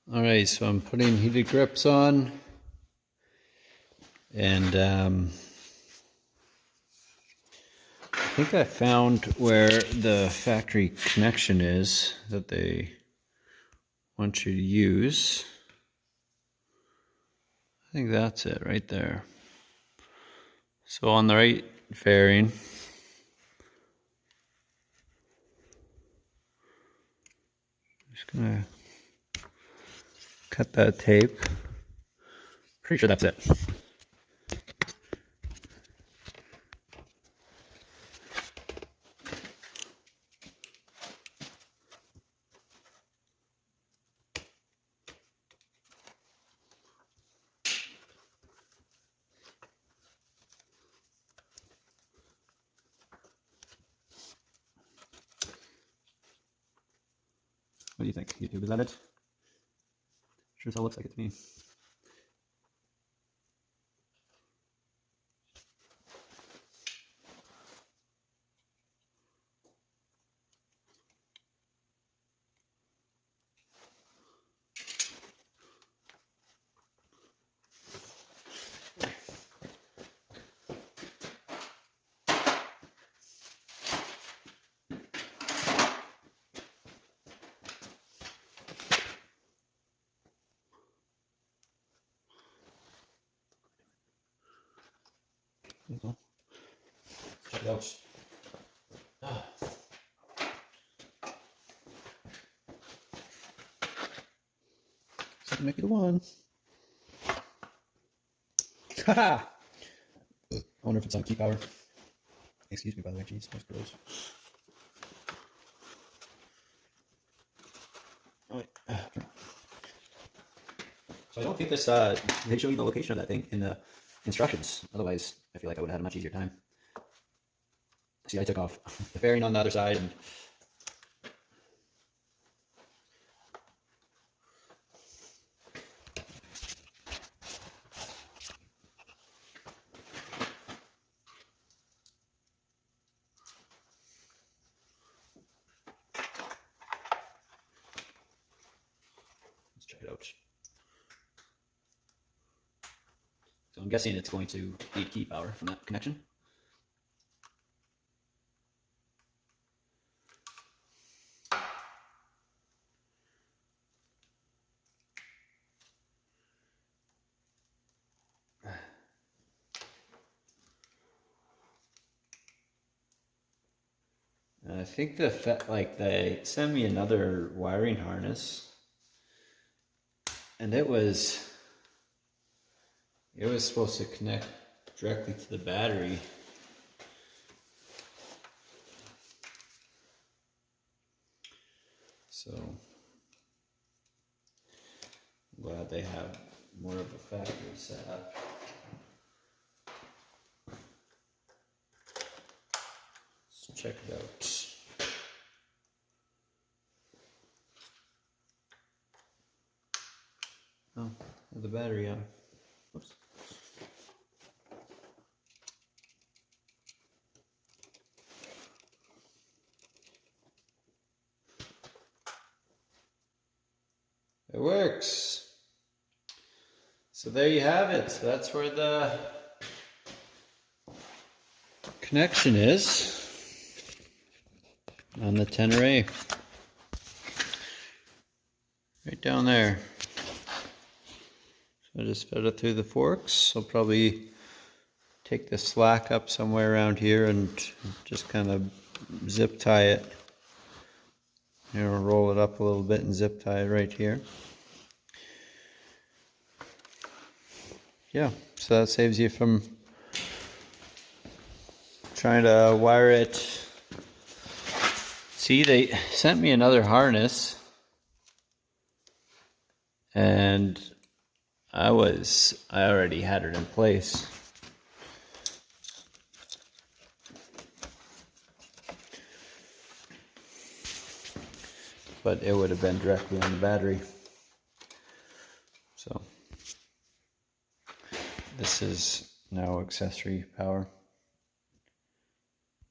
Alright, so I'm putting heated grips on, and I think I found where the factory connection is that they want you to use. I think that's it right there. So on the right fairing, just gonna cut that tape. Pretty sure that's it. What do you think, YouTube? Is that it? Sure as hell looks like it to me. Let's check it out. So make it a one. Haha! I wonder if it's on key power. Excuse me, by the way, jeez, that's gross. Oh, wait. So I don't think this, they show you the location of that thing in the instructions. Otherwise, I feel like I would have had a much easier time. See, I took off the fairing on the other side, and let's check it out. So I'm guessing it's going to need key power from that connection. I think they sent me another wiring harness, and it was supposed to connect directly to the battery. So I'm glad they have more of a factory setup. Let's check it out. Oh, the battery on. Whoops. It works. So there you have it. So that's where the connection is on the Tenere. Right down there. So I just fed it through the forks. I'll probably take the slack up somewhere around here and just kind of zip tie it. You know, roll it up a little bit and zip tie it right here. Yeah, so that saves you from trying to wire it. See, they sent me another harness, and I already had it in place. But it would have been directly on the battery. So this is now accessory power.